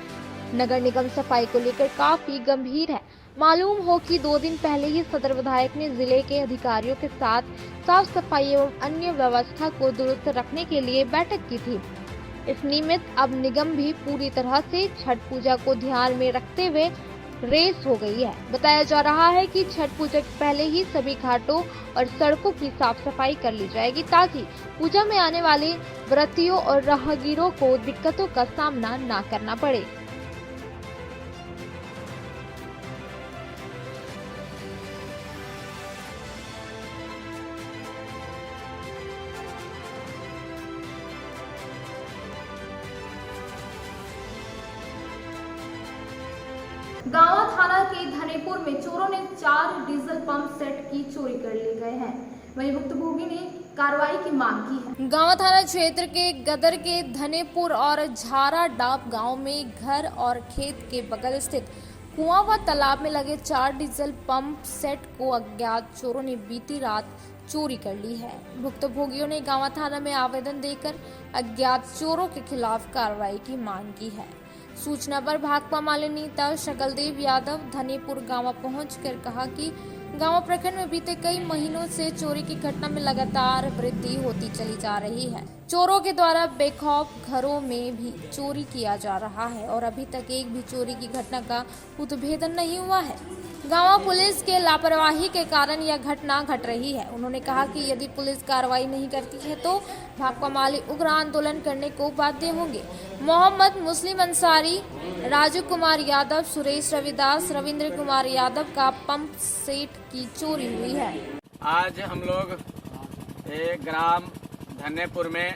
Speaker 5: नगर निगम सफाई को लेकर काफी गंभीर है। मालूम हो कि 2 दिन पहले ही सदर विधायक ने जिले के अधिकारियों के साथ साफ सफाई एवं अन्य व्यवस्था को दुरुस्त रखने के लिए बैठक की थी। इस निमित्त अब निगम भी पूरी तरह से छठ पूजा को ध्यान में रखते हुए रेस हो गई है। बताया जा रहा है कि छठ पूजा के पहले ही सभी घाटों और सड़कों की साफ सफाई कर ली जाएगी, ताकि पूजा में आने वाले व्रतियों और राहगीरों को दिक्कतों का सामना न करना पड़े।
Speaker 2: गांवा थाना के धनेपुर में चोरों ने 4 डीजल पंप सेट की चोरी कर ले गए हैं। वहीं भुक्तभोगी ने कार्रवाई की मांग की है।
Speaker 3: गांवा थाना क्षेत्र के गदर के धनेपुर और झारा डाब गांव में घर और खेत के बगल स्थित कुआं व तालाब में लगे 4 डीजल पंप सेट को अज्ञात चोरों ने बीती रात चोरी कर ली है। भुक्तभोगियों ने गांवा थाना में आवेदन देकर अज्ञात चोरों के खिलाफ कार्रवाई की मांग की है। सूचना पर भाकपा माले नेता शकलदेव यादव धनेपुर गांव पहुंचकर कहा कि गांव प्रखंड में बीते कई महीनों से चोरी की घटना में लगातार वृद्धि होती चली जा रही है। चोरों के द्वारा बेखौफ घरों में भी चोरी किया जा रहा है और अभी तक एक भी चोरी की घटना का उद्भेदन नहीं हुआ है। गांव पुलिस के लापरवाही के कारण यह घटना घट रही है। उन्होंने कहा कि यदि पुलिस कार्रवाई नहीं करती है तो भाकपा माले उग्र आंदोलन करने को बाध्य होंगे। मोहम्मद मुस्लिम अंसारी, राजू कुमार यादव, सुरेश रविदास, रविंद्र कुमार यादव का पंप सेट की चोरी हुई है।
Speaker 20: आज हम लोग एक ग्राम धनेपुर में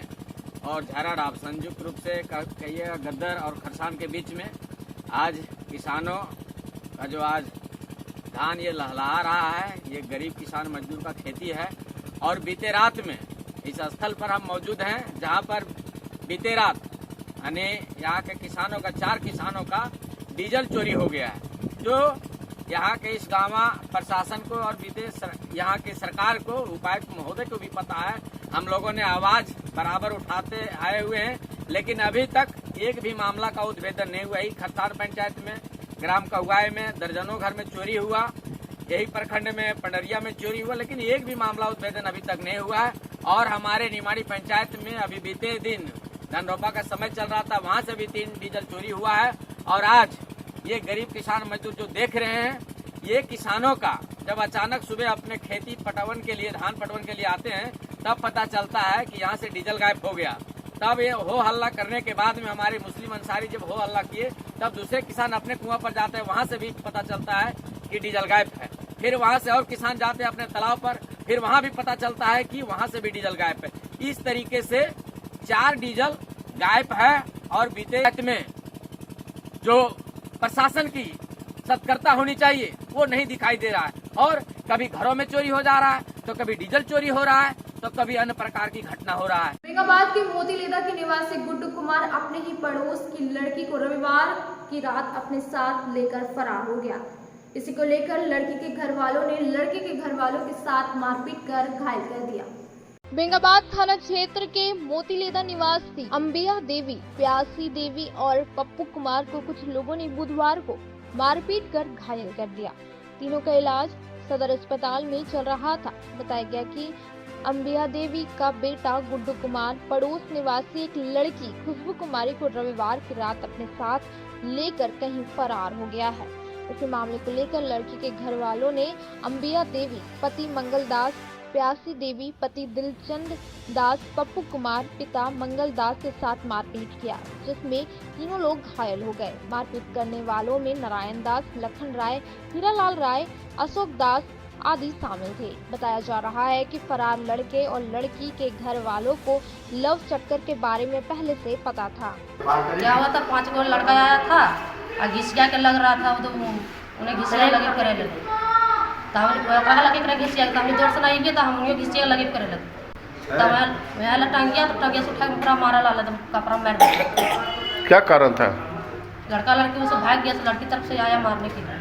Speaker 20: और झारा डाब संयुक्त रूप से कहिए गद्दर और खरसान के बीच में आज किसानों का जो आज धान ये लहलहा रहा है, ये गरीब किसान मजदूर का खेती है। और बीते रात में इस स्थल पर हम मौजूद हैं जहां पर बीते रात यानी यहाँ के किसानों का 4 किसानों का डीजल चोरी हो गया है, जो यहाँ के इस गाँव प्रशासन को और बीते यहाँ की सरकार को, उपायुक्त महोदय को भी पता है। हम लोगों ने आवाज बराबर उठाते आए हुए हैं, लेकिन अभी तक एक भी मामला का उद्भेदन नहीं हुआ। ही खरतार पंचायत में ग्राम कौगाई में दर्जनों घर में चोरी हुआ, यही प्रखंड में पंडरिया में चोरी हुआ, लेकिन एक भी मामला उद्भेदन अभी तक नहीं हुआ है। और हमारे निमाड़ी पंचायत में अभी बीते दिन धनरोपा का समय चल रहा था, वहां से भी 3 डीजल चोरी हुआ है। और आज ये गरीब किसान मजदूर जो देख रहे हैं, ये किसानों का जब अचानक सुबह अपने खेती पटवन के लिए, धान पटवन के लिए आते हैं, तब पता चलता है कि यहाँ से डीजल गायब हो गया। तब ये हो हल्ला करने के बाद में हमारे मुस्लिम अंसारी जब हो हल्ला किए, तब दूसरे किसान अपने कुआं पर जाते हैं, वहां से भी पता चलता है कि डीजल गायब है। फिर वहां से और किसान जाते हैं अपने तालाब पर, फिर वहां भी पता चलता है कि वहां से भी डीजल गायब है। इस तरीके से 4 डीजल गायब है और बीते रात में जो प्रशासन की सतर्कता होनी चाहिए वो नहीं दिखाई दे रहा है, और कभी घरों में चोरी हो जा रहा है, तो कभी डीजल चोरी हो रहा है, तो कभी अन्य प्रकार की घटना हो रहा है।
Speaker 2: बेंगाबाद के मोतीलेदा के निवासी गुड्डू कुमार अपने ही पड़ोस की लड़की को रविवार की रात अपने साथ लेकर फरार हो गया। इसी को लेकर लड़की के घर वालों ने लड़के के घर वालों के साथ मारपीट कर घायल कर दिया।
Speaker 5: बेंगाबाद थाना क्षेत्र के मोतीलेदा निवासी अंबिया देवी, प्यासी देवी और पप्पू कुमार को कुछ लोगों ने बुधवार को मारपीट कर घायल कर दिया। तीनों का इलाज सदर अस्पताल में चल रहा था। बताया गया कि अंबिया देवी का बेटा गुड्डू कुमार पड़ोस निवासी एक लड़की खुशबू कुमारी को रविवार की रात अपने साथ लेकर कहीं फरार हो गया है। इस मामले को लेकर लड़की के घर वालों ने अंबिया देवी, पति मंगल दास, प्यासी देवी, पति दिलचंद दास, पप्पू कुमार, पिता मंगल दास के साथ मारपीट किया, जिसमें तीनों लोग घायल हो गए। मारपीट करने वालों में नारायण दास, लखन राय, हीरालाल राय, अशोक दास आदि शामिल थे। बताया जा रहा है कि फरार लड़के और लड़की के घर वालों को लव चक्कर के बारे में पहले से पता था।
Speaker 11: क्या हुआ था, 5 गो लड़का आया था और घिसिया के लग रहा था, तो उन्हें घिसिया लगे करे लगे, तो हम लगे करे घिसिया, तो हमने जोर से नहीं किया, तो हम उन्हें घिसिया लगे करे लगे, तो वह टंगिया, तो टंगिया से उठा के पूरा मारा लाला, तो कपड़ा मार दिया।
Speaker 15: क्या कारण था?
Speaker 11: लड़का लड़की उससे भाग गया, लड़की तरफ से आया मारने के लिए।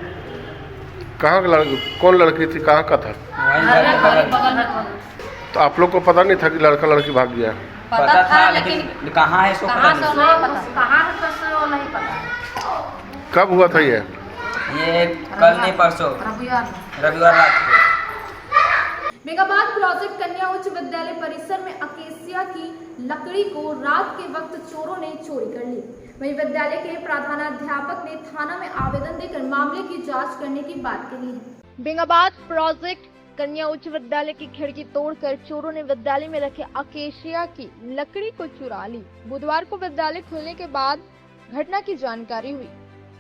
Speaker 15: कहाँ का लड़की, कौन लड़की थी, कहाँ का था?
Speaker 11: बगल में।
Speaker 15: तो आप लोग को पता नहीं था कि लड़का लड़की भाग गया?
Speaker 11: पता था, लेकिन कहाँ है, कहाँ से नहीं पता, कहाँ से वो नहीं पता।
Speaker 15: कब हुआ था ये
Speaker 20: कल नहीं परसों रविवार रात को।
Speaker 2: बेंगाबाद प्रोजेक्ट कन्या उच्च विद्यालय परिसर में अकेसिया की लकड़ी को रात के वक्त चोरों ने चोरी कर ली। वहीं विद्यालय के प्रधानाध्यापक ने थाना में आवेदन देकर मामले की जांच करने की बात कही है।
Speaker 5: बेंगाबाद प्रोजेक्ट कन्या उच्च विद्यालय की खिड़की तोड़कर चोरों ने विद्यालय में रखे अकेशिया की लकड़ी को चुरा ली। बुधवार को विद्यालय खुलने के बाद घटना की जानकारी हुई।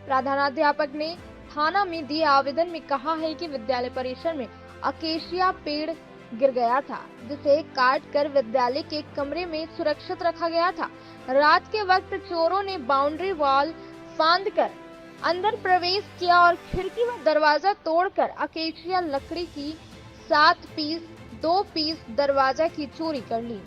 Speaker 5: प्रधानाध्यापक ने थाना में दिए आवेदन में कहा है कि विद्यालय परिसर में अकेशिया पेड़ गिर गया था, जिसे काट कर विद्यालय के कमरे में सुरक्षित रखा गया था। रात के वक्त चोरों ने बाउंड्री वॉल फांदकर अंदर प्रवेश किया और खिड़की व दरवाजा तोड़कर अकेशिया लकड़ी की 7 पीस 2 पीस दरवाजा की चोरी कर ली।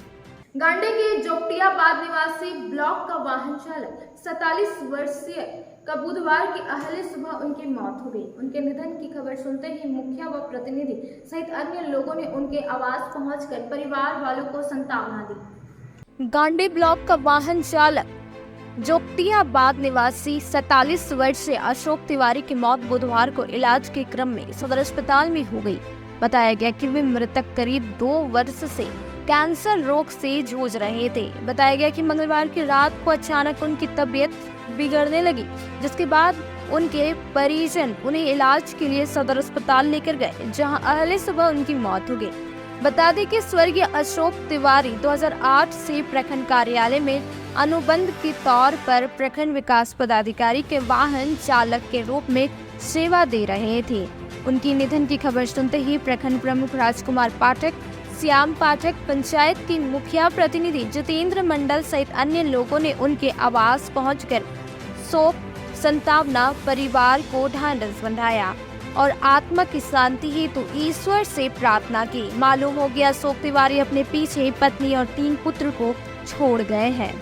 Speaker 2: गांडे के जोगटियाबाद निवासी ब्लॉक का वाहन चालक 47 वर्षीय का बुधवार की अहले सुबह उनकी मौत हो गई। उनके निधन की खबर सुनते ही मुखिया व प्रतिनिधि सहित अन्य लोगों ने उनके आवास पहुंचकर परिवार वालों को सांत्वना दी।
Speaker 5: गांडे ब्लॉक का वाहन चालक जोगटियाबाद निवासी 47 वर्षीय अशोक तिवारी की मौत बुधवार को इलाज के क्रम में सदर अस्पताल में हो गई। बताया गया कि वे मृतक करीब 2 वर्ष से कैंसर रोग से जूझ रहे थे। बताया गया कि मंगलवार की रात को अचानक उनकी तबीयत बिगड़ने लगी, जिसके बाद उनके परिजन उन्हें इलाज के लिए सदर अस्पताल लेकर गए, जहां अगले सुबह उनकी मौत हो गई। बता दें कि स्वर्गीय अशोक तिवारी 2008 से प्रखंड कार्यालय में अनुबंध के तौर पर प्रखंड विकास पदाधिकारी के वाहन चालक के रूप में सेवा दे रहे थे। उनकी निधन की खबर सुनते ही प्रखंड प्रमुख राजकुमार पाठक, श्याम पाठक, पंचायत की मुखिया प्रतिनिधि जितेंद्र मंडल सहित अन्य लोगों ने उनके आवास पहुंचकर शोक संतावना परिवार को ढांढस बंधाया और आत्मा की शांति हेतु ईश्वर से प्रार्थना की। मालूम हो गया अशोक तिवारी अपने पीछे पत्नी और 3 पुत्र को छोड़ गए हैं।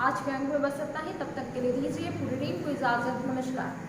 Speaker 2: आज के अंक में बस इतना ही। तब तक के लिए दीजिए पूरी टीम को इजाजत। नमस्कार।